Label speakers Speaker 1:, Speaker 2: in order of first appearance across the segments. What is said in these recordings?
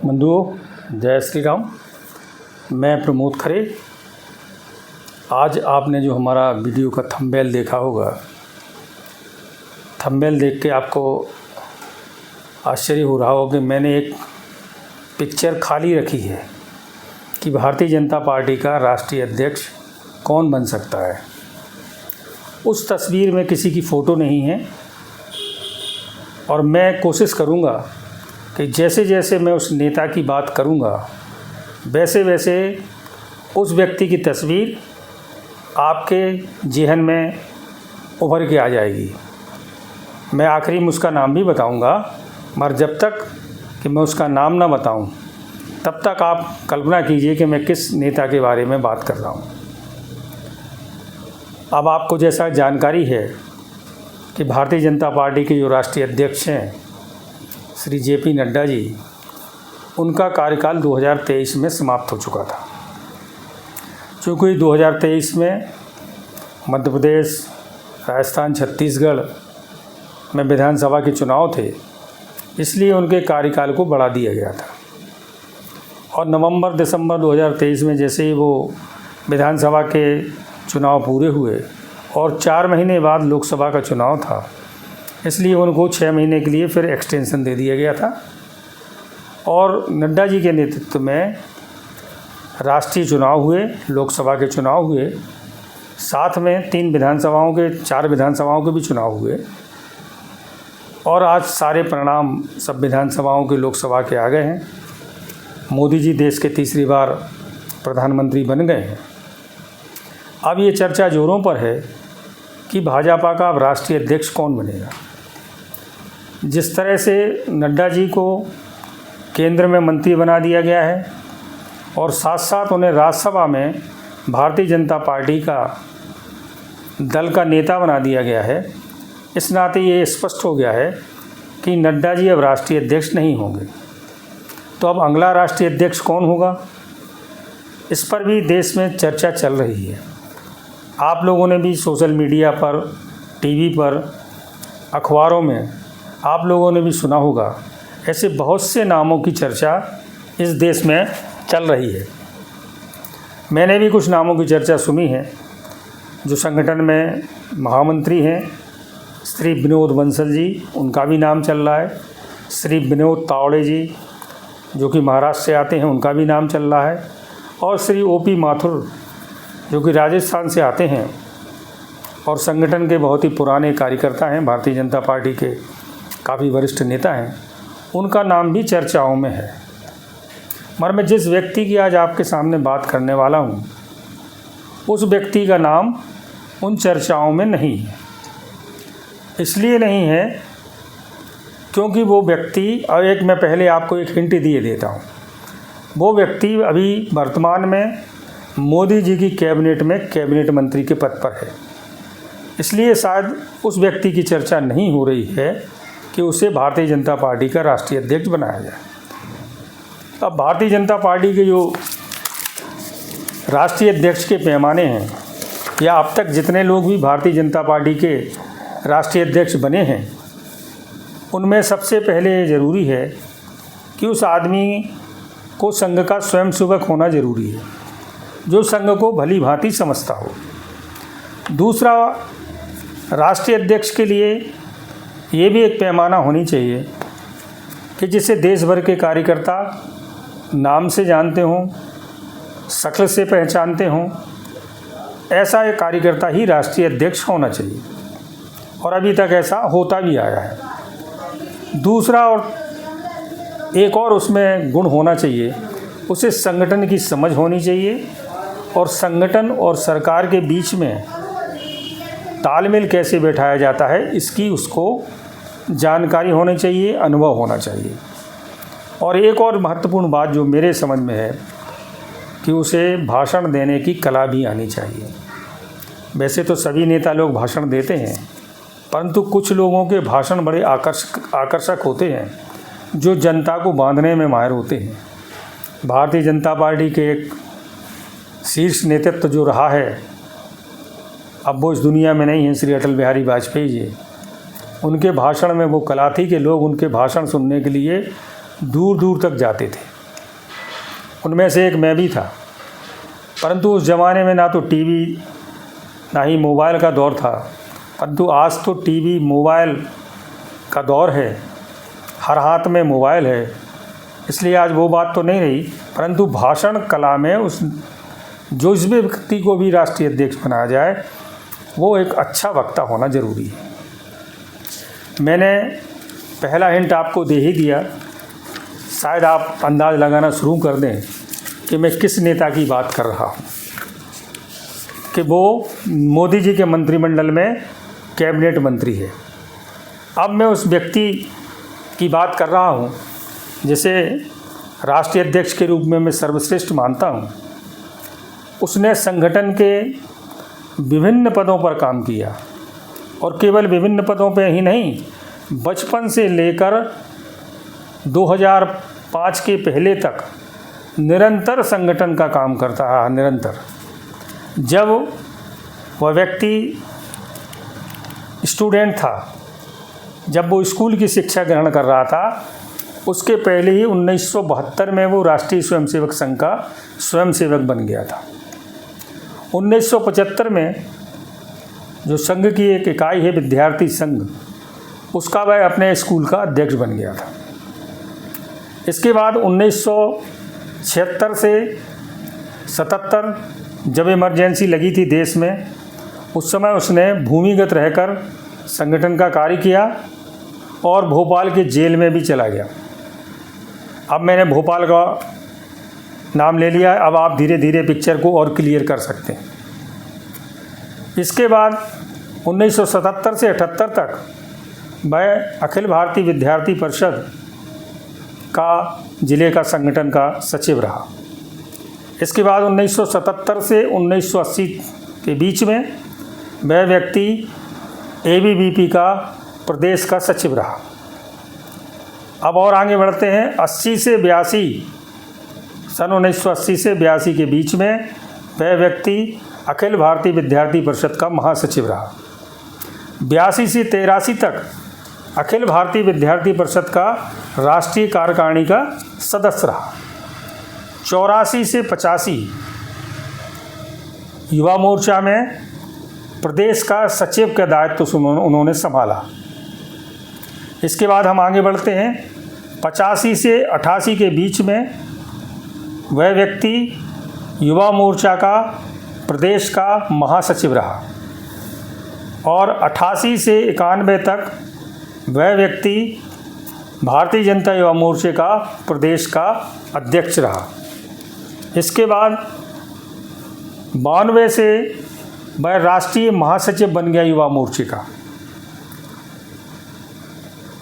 Speaker 1: बंधुओं, जय श्री राम। मैं प्रमोद खरे। आज आपने जो हमारा वीडियो का थंबनेल देखा होगा, थंबनेल देख के आपको आश्चर्य हो रहा होगा कि मैंने एक पिक्चर खाली रखी है कि भारतीय जनता पार्टी का राष्ट्रीय अध्यक्ष कौन बन सकता है। उस तस्वीर में किसी की फ़ोटो नहीं है और मैं कोशिश करूँगा कि जैसे जैसे मैं उस नेता की बात करूँगा वैसे वैसे उस व्यक्ति की तस्वीर आपके ज़हन में उभर के आ जाएगी। मैं आखिरी में उसका नाम भी बताऊँगा, मगर जब तक कि मैं उसका नाम ना बताऊँ तब तक आप कल्पना कीजिए कि मैं किस नेता के बारे में बात कर रहा हूँ। अब आपको जैसा जानकारी है कि भारतीय जनता पार्टी के जो राष्ट्रीय अध्यक्ष हैं श्री जेपी नड्डा जी, उनका कार्यकाल 2023 में समाप्त हो चुका था। चूँकि 2023 में मध्य प्रदेश, राजस्थान, छत्तीसगढ़ में विधानसभा के चुनाव थे, इसलिए उनके कार्यकाल को बढ़ा दिया गया था। और नवंबर दिसंबर 2023 में जैसे ही वो विधानसभा के चुनाव पूरे हुए और 4 महीने बाद लोकसभा का चुनाव था, इसलिए उनको 6 महीने के लिए फिर एक्सटेंशन दे दिया गया था। और नड्डा जी के नेतृत्व में राष्ट्रीय चुनाव हुए, लोकसभा के चुनाव हुए, साथ में 4 विधानसभाओं के भी चुनाव हुए। और आज सारे परिणाम सब विधानसभाओं के, लोकसभा के आ गए हैं। मोदी जी देश के तीसरी बार प्रधानमंत्री बन गए हैं। अब ये चर्चा जोरों पर है कि भाजपा का अब राष्ट्रीय अध्यक्ष कौन बनेगा। जिस तरह से नड्डा जी को केंद्र में मंत्री बना दिया गया है और साथ साथ उन्हें राज्यसभा में भारतीय जनता पार्टी का दल का नेता बना दिया गया है, इस नाते ये स्पष्ट हो गया है कि नड्डा जी अब राष्ट्रीय अध्यक्ष नहीं होंगे। तो अब अगला राष्ट्रीय अध्यक्ष कौन होगा, इस पर भी देश में चर्चा चल रही है। आप लोगों ने भी सोशल मीडिया पर, टीवी पर, अखबारों में आप लोगों ने भी सुना होगा, ऐसे बहुत से नामों की चर्चा इस देश में चल रही है। मैंने भी कुछ नामों की चर्चा सुनी है। जो संगठन में महामंत्री हैं श्री विनोद बंसल जी, उनका भी नाम चल रहा है। श्री विनोद तावड़े जी जो कि महाराष्ट्र से आते हैं, उनका भी नाम चल रहा है। और श्री ओपी माथुर जो कि राजस्थान से आते हैं और संगठन के बहुत ही पुराने कार्यकर्ता हैं, भारतीय जनता पार्टी के काफ़ी वरिष्ठ नेता हैं, उनका नाम भी चर्चाओं में है। मगर मैं जिस व्यक्ति की आज आपके सामने बात करने वाला हूँ, उस व्यक्ति का नाम उन चर्चाओं में नहीं है। इसलिए नहीं है क्योंकि वो व्यक्ति, और एक मैं पहले आपको एक हिंट दिए देता हूँ, वो व्यक्ति अभी वर्तमान में मोदी जी की कैबिनेट में कैबिनेट मंत्री के पद पर है। इसलिए शायद उस व्यक्ति की चर्चा नहीं हो रही है कि उसे भारतीय जनता पार्टी का राष्ट्रीय अध्यक्ष बनाया जाए। अब भारतीय जनता पार्टी के जो राष्ट्रीय अध्यक्ष के पैमाने हैं, या अब तक जितने लोग भी भारतीय जनता पार्टी के राष्ट्रीय अध्यक्ष बने हैं, उनमें सबसे पहले ज़रूरी है कि उस आदमी को संघ का स्वयंसेवक होना ज़रूरी है, जो संघ को भली भांति समझता हो। दूसरा, राष्ट्रीय अध्यक्ष के लिए ये भी एक पैमाना होनी चाहिए कि जिसे देश भर के कार्यकर्ता नाम से जानते हों, शक्ल से पहचानते हों, ऐसा एक कार्यकर्ता ही राष्ट्रीय अध्यक्ष होना चाहिए। और अभी तक ऐसा होता भी आया है। दूसरा, और एक और उसमें गुण होना चाहिए, उसे संगठन की समझ होनी चाहिए और संगठन और सरकार के बीच में तालमेल कैसे बैठाया जाता है इसकी उसको जानकारी होनी चाहिए, अनुभव होना चाहिए। और एक और महत्वपूर्ण बात जो मेरे समझ में है कि उसे भाषण देने की कला भी आनी चाहिए। वैसे तो सभी नेता लोग भाषण देते हैं, परंतु कुछ लोगों के भाषण बड़े आकर्षक होते हैं, जो जनता को बांधने में माहिर होते हैं। भारतीय जनता पार्टी के एक शीर्ष नेतृत्व जो रहा है, अब वो इस दुनिया में नहीं है, श्री अटल बिहारी वाजपेयी जी, उनके भाषण में वो कला थी कि लोग उनके भाषण सुनने के लिए दूर दूर तक जाते थे। उनमें से एक मैं भी था। परंतु उस ज़माने में ना तो टीवी ना ही मोबाइल का दौर था, परंतु आज तो टीवी मोबाइल का दौर है, हर हाथ में मोबाइल है, इसलिए आज वो बात तो नहीं रही। परंतु भाषण कला में जो इस व्यक्ति को भी राष्ट्रीय अध्यक्ष बनाया जाए वो एक अच्छा वक्ता होना ज़रूरी है। मैंने पहला हिंट आपको दे ही दिया, शायद आप अंदाज़ लगाना शुरू कर दें कि मैं किस नेता की बात कर रहा हूँ, कि वो मोदी जी के मंत्रिमंडल में कैबिनेट मंत्री है। अब मैं उस व्यक्ति की बात कर रहा हूँ जिसे राष्ट्रीय अध्यक्ष के रूप में मैं सर्वश्रेष्ठ मानता हूँ। उसने संगठन के विभिन्न पदों पर काम किया, और केवल विभिन्न पदों पर ही नहीं, बचपन से लेकर 2005 के पहले तक निरंतर संगठन का काम करता रहा। निरंतर जब वह व्यक्ति स्टूडेंट था, जब वो स्कूल की शिक्षा ग्रहण कर रहा था, उसके पहले ही 1972 में वो राष्ट्रीय स्वयंसेवक संघ का स्वयंसेवक बन गया था। 1975 में जो संघ की एक इकाई है विद्यार्थी संघ, उसका वह अपने स्कूल का अध्यक्ष बन गया था। इसके बाद 1976 से 77 जब इमरजेंसी लगी थी देश में, उस समय उसने भूमिगत रहकर संगठन का कार्य किया और भोपाल के जेल में भी चला गया। अब मैंने भोपाल का नाम ले लिया, अब आप धीरे धीरे पिक्चर को और क्लियर कर सकते हैं। इसके बाद 1977 से 78 तक वह अखिल भारतीय विद्यार्थी परिषद का जिले का संगठन का सचिव रहा। इसके बाद 1977 से 1980 के बीच में वह व्यक्ति ABVP का प्रदेश का सचिव रहा। अब और आगे बढ़ते हैं। 80 से 82 सन 1980 से 82 के बीच में वह व्यक्ति अखिल भारतीय विद्यार्थी परिषद का महासचिव रहा। 82 से 83 तक अखिल भारतीय विद्यार्थी परिषद का राष्ट्रीय कार्यकारिणी का सदस्य रहा। 84 से 85 युवा मोर्चा में प्रदेश का सचिव का दायित्व उन्होंने संभाला। इसके बाद हम आगे बढ़ते हैं। 85 से 88 के बीच में वह व्यक्ति युवा मोर्चा का प्रदेश का महासचिव रहा, और 88 से 91 तक वह व्यक्ति भारतीय जनता युवा मोर्चे का प्रदेश का अध्यक्ष रहा। इसके बाद 92 से वह राष्ट्रीय महासचिव बन गया युवा मोर्चे का,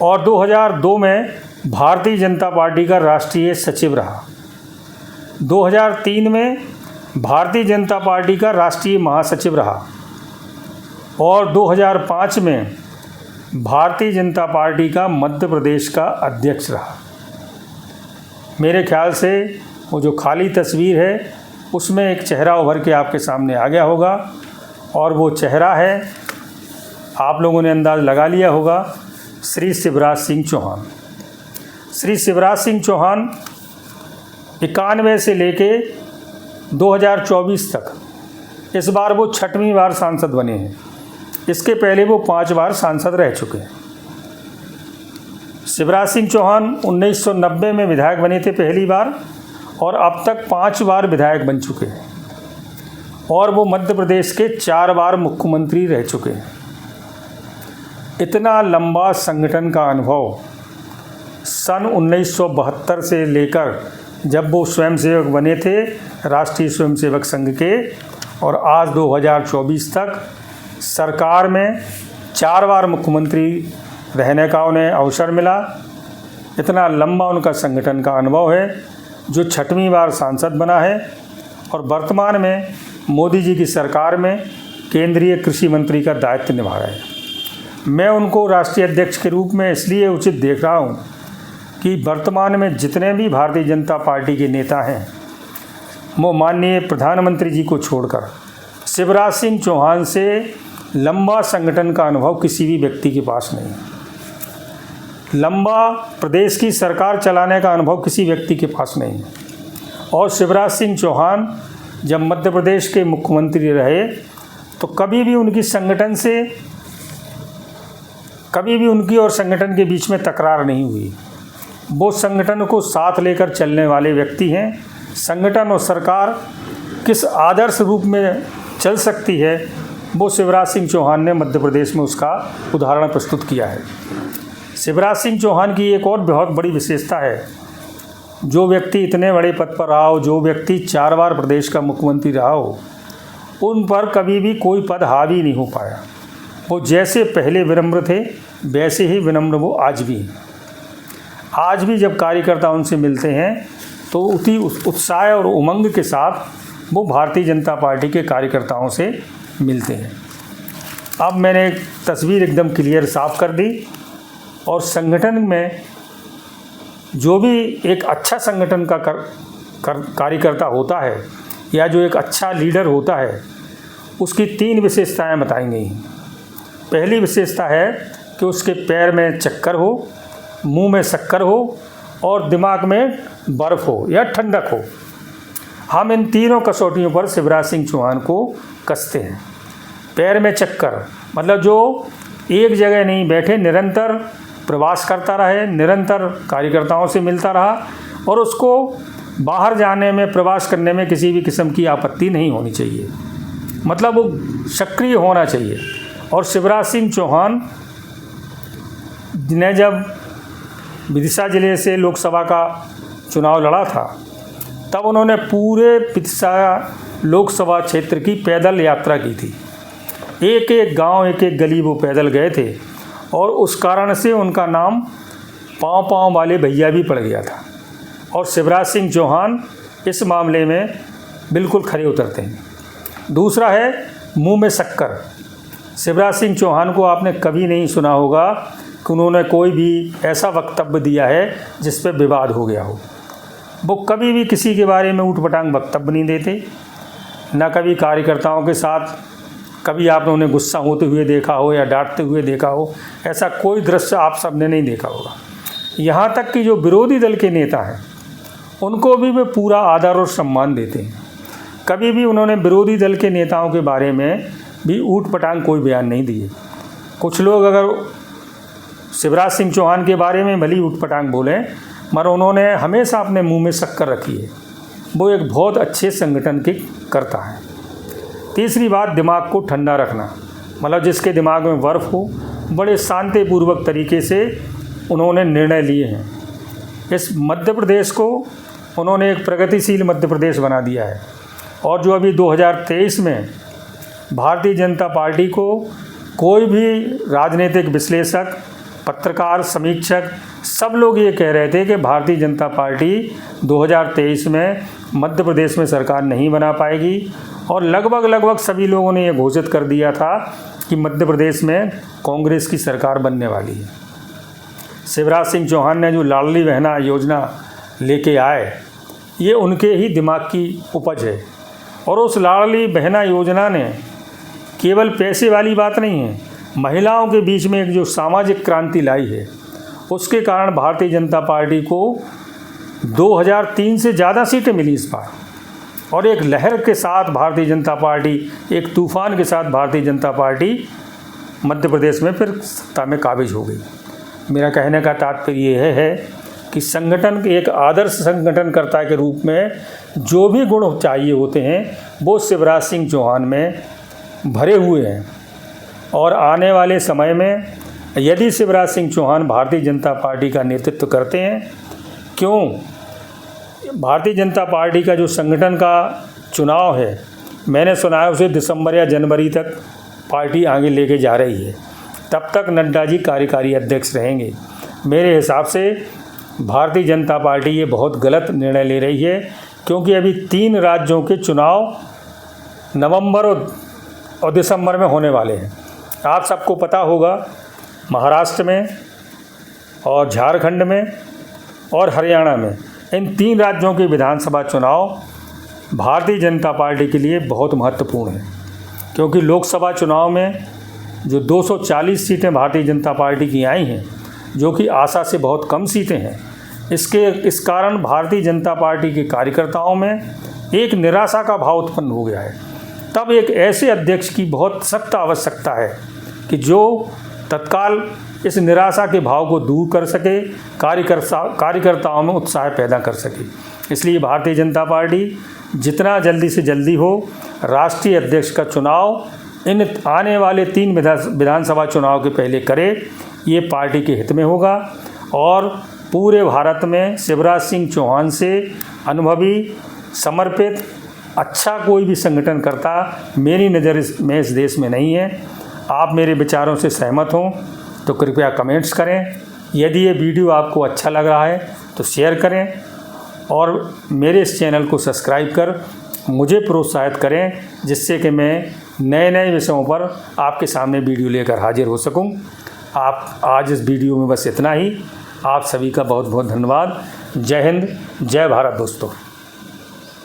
Speaker 1: और 2002 में भारतीय जनता पार्टी का राष्ट्रीय सचिव रहा। 2003 में भारतीय जनता पार्टी का राष्ट्रीय महासचिव रहा, और 2005 में भारतीय जनता पार्टी का मध्य प्रदेश का अध्यक्ष रहा। मेरे ख्याल से वो जो खाली तस्वीर है उसमें एक चेहरा उभर के आपके सामने आ गया होगा, और वो चेहरा है, आप लोगों ने अंदाज़ लगा लिया होगा, श्री शिवराज सिंह चौहान। श्री शिवराज सिंह चौहान 91 से लेके 2024 तक, इस बार वो 6वीं बार सांसद बने हैं। इसके पहले वो 5 बार सांसद रह चुके हैं। शिवराज सिंह चौहान 1990 में विधायक बने थे पहली बार, और अब तक 5 बार विधायक बन चुके हैं, और वो मध्य प्रदेश के 4 बार मुख्यमंत्री रह चुके हैं। इतना लंबा संगठन का अनुभव सन 1972 से लेकर जब वो स्वयंसेवक बने थे राष्ट्रीय स्वयंसेवक संघ के, और आज 2024 तक सरकार में 4 बार मुख्यमंत्री रहने का उन्हें अवसर मिला। इतना लंबा उनका संगठन का अनुभव है, जो 6वीं बार सांसद बना है, और वर्तमान में मोदी जी की सरकार में केंद्रीय कृषि मंत्री का दायित्व निभा रहे हैं। मैं उनको राष्ट्रीय अध्यक्ष के रूप में इसलिए उचित देख रहा हूँ कि वर्तमान में जितने भी भारतीय जनता पार्टी के नेता हैं, वो माननीय प्रधानमंत्री जी को छोड़कर शिवराज सिंह चौहान से लंबा संगठन का अनुभव किसी भी व्यक्ति के पास नहीं है। लंबा प्रदेश की सरकार चलाने का अनुभव किसी व्यक्ति के पास नहीं है। और शिवराज सिंह चौहान जब मध्य प्रदेश के मुख्यमंत्री रहे तो कभी भी उनकी और संगठन के बीच में तकरार नहीं हुई। वो संगठन को साथ लेकर चलने वाले व्यक्ति हैं। संगठन और सरकार किस आदर्श रूप में चल सकती है, वो शिवराज सिंह चौहान ने मध्य प्रदेश में उसका उदाहरण प्रस्तुत किया है। शिवराज सिंह चौहान की एक और बहुत बड़ी विशेषता है, जो व्यक्ति इतने बड़े पद पर रहा हो, जो व्यक्ति 4 बार प्रदेश का मुख्यमंत्री रहा हो, उन पर कभी भी कोई पद हावी नहीं हो पाया। वो जैसे पहले विनम्र थे वैसे ही विनम्र वो आज भी हैं। आज भी जब कार्यकर्ता उनसे मिलते हैं तो उसी उत्साह और उमंग के साथ वो भारतीय जनता पार्टी के कार्यकर्ताओं से मिलते हैं। अब मैंने एक तस्वीर एकदम क्लियर साफ कर दी और संगठन में जो भी एक अच्छा संगठन का कार्यकर्ता होता है या जो एक अच्छा लीडर होता है, उसकी 3 विशेषताएं बताई गई हैं। पहली विशेषता है कि उसके पैर में चक्कर हो, मुंह में शक्कर हो और दिमाग में बर्फ़ हो या ठंडक हो। हम इन तीनों कसौटियों पर शिवराज सिंह चौहान को कसते हैं। पैर में चक्कर मतलब जो एक जगह नहीं बैठे, निरंतर प्रवास करता रहे, निरंतर कार्यकर्ताओं से मिलता रहा और उसको बाहर जाने में, प्रवास करने में किसी भी किस्म की आपत्ति नहीं होनी चाहिए, मतलब वो सक्रिय होना चाहिए। और शिवराज सिंह चौहान ने जब विदिशा ज़िले से लोकसभा का चुनाव लड़ा था, तब उन्होंने पूरे विदिशा लोकसभा क्षेत्र की पैदल यात्रा की थी। एक एक गांव, एक एक गली वो पैदल गए थे और उस कारण से उनका नाम पाँव वाले भैया भी पड़ गया था। और शिवराज सिंह चौहान इस मामले में बिल्कुल खरे उतरते हैं। दूसरा है मुंह में शक्कर। शिवराज सिंह चौहान को आपने कभी नहीं सुना होगा कि उन्होंने कोई भी ऐसा वक्तव्य दिया है जिस पर विवाद हो गया हो। वो कभी भी किसी के बारे में ऊटपटांग वक्तव्य नहीं देते, ना कभी कार्यकर्ताओं के साथ कभी आपने उन्हें गुस्सा होते हुए देखा हो या डांटते हुए देखा हो। ऐसा कोई दृश्य आप सबने नहीं देखा होगा। यहाँ तक कि जो विरोधी दल के नेता हैं उनको भी वे पूरा आदर और सम्मान देते हैं। कभी भी उन्होंने विरोधी दल के नेताओं के बारे में भी ऊटपटांग कोई बयान नहीं दिए। कुछ लोग अगर शिवराज सिंह चौहान के बारे में भली ऊटपटांग बोलें, मगर उन्होंने हमेशा अपने मुंह में शक्कर रखी है। वो एक बहुत अच्छे संगठन के करता है। तीसरी बात, दिमाग को ठंडा रखना, मतलब जिसके दिमाग में बर्फ़ हो, बड़े शांतिपूर्वक तरीके से उन्होंने निर्णय लिए हैं। इस मध्य प्रदेश को उन्होंने एक प्रगतिशील मध्य प्रदेश बना दिया है। और जो अभी 2023 में भारतीय जनता पार्टी को कोई भी राजनीतिक विश्लेषक, पत्रकार, समीक्षक सब लोग ये कह रहे थे कि भारतीय जनता पार्टी 2023 में मध्य प्रदेश में सरकार नहीं बना पाएगी। और लगभग सभी लोगों ने ये घोषित कर दिया था कि मध्य प्रदेश में कांग्रेस की सरकार बनने वाली है। शिवराज सिंह चौहान ने जो लाडली बहना योजना लेके आए, ये उनके ही दिमाग की उपज है। और उस लाडली बहना योजना ने केवल पैसे वाली बात नहीं है, महिलाओं के बीच में एक जो सामाजिक क्रांति लाई है। उसके कारण भारतीय जनता पार्टी को 2003 से ज़्यादा सीटें मिली इस बार। और एक लहर के साथ भारतीय जनता पार्टी, एक तूफान के साथ भारतीय जनता पार्टी मध्य प्रदेश में फिर सत्ता में काबिज हो गई। मेरा कहने का तात्पर्य यह है कि संगठन के एक आदर्श संगठनकर्ता के रूप में जो भी गुण चाहिए होते हैं वो शिवराज सिंह चौहान में भरे हुए हैं। और आने वाले समय में यदि शिवराज सिंह चौहान भारतीय जनता पार्टी का नेतृत्व करते हैं, क्यों, भारतीय जनता पार्टी का जो संगठन का चुनाव है, मैंने सुना है उसे दिसंबर या जनवरी तक पार्टी आगे लेके जा रही है। तब तक नड्डा जी कार्यकारी अध्यक्ष रहेंगे। मेरे हिसाब से भारतीय जनता पार्टी ये बहुत गलत निर्णय ले रही है, क्योंकि अभी 3 राज्यों के चुनाव नवंबर और दिसंबर में होने वाले हैं। आप सबको पता होगा, महाराष्ट्र में और झारखंड में और हरियाणा में, इन 3 राज्यों के विधानसभा चुनाव भारतीय जनता पार्टी के लिए बहुत महत्वपूर्ण है। क्योंकि लोकसभा चुनाव में जो 240 सीटें भारतीय जनता पार्टी की आई हैं, जो कि आशा से बहुत कम सीटें हैं, इस कारण भारतीय जनता पार्टी के कार्यकर्ताओं में एक निराशा का भाव उत्पन्न हो गया है। तब एक ऐसे अध्यक्ष की बहुत सख्त आवश्यकता है कि जो तत्काल इस निराशा के भाव को दूर कर सके, कार्यकर्ताओं में उत्साह पैदा कर सके। इसलिए भारतीय जनता पार्टी जितना जल्दी से जल्दी हो राष्ट्रीय अध्यक्ष का चुनाव इन आने वाले 3 विधानसभा चुनाव के पहले करे, ये पार्टी के हित में होगा। और पूरे भारत में शिवराज सिंह चौहान से अनुभवी, समर्पित, अच्छा कोई भी संगठन करता मेरी नज़र में इस देश में नहीं है। आप मेरे विचारों से सहमत हों तो कृपया कमेंट्स करें। यदि ये वीडियो आपको अच्छा लग रहा है तो शेयर करें और मेरे इस चैनल को सब्सक्राइब कर मुझे प्रोत्साहित करें, जिससे कि मैं नए नए विषयों पर आपके सामने वीडियो लेकर हाजिर हो सकूं। आप आज इस वीडियो में बस इतना ही। आप सभी का बहुत बहुत धन्यवाद। जय हिंद, जय भारत दोस्तों।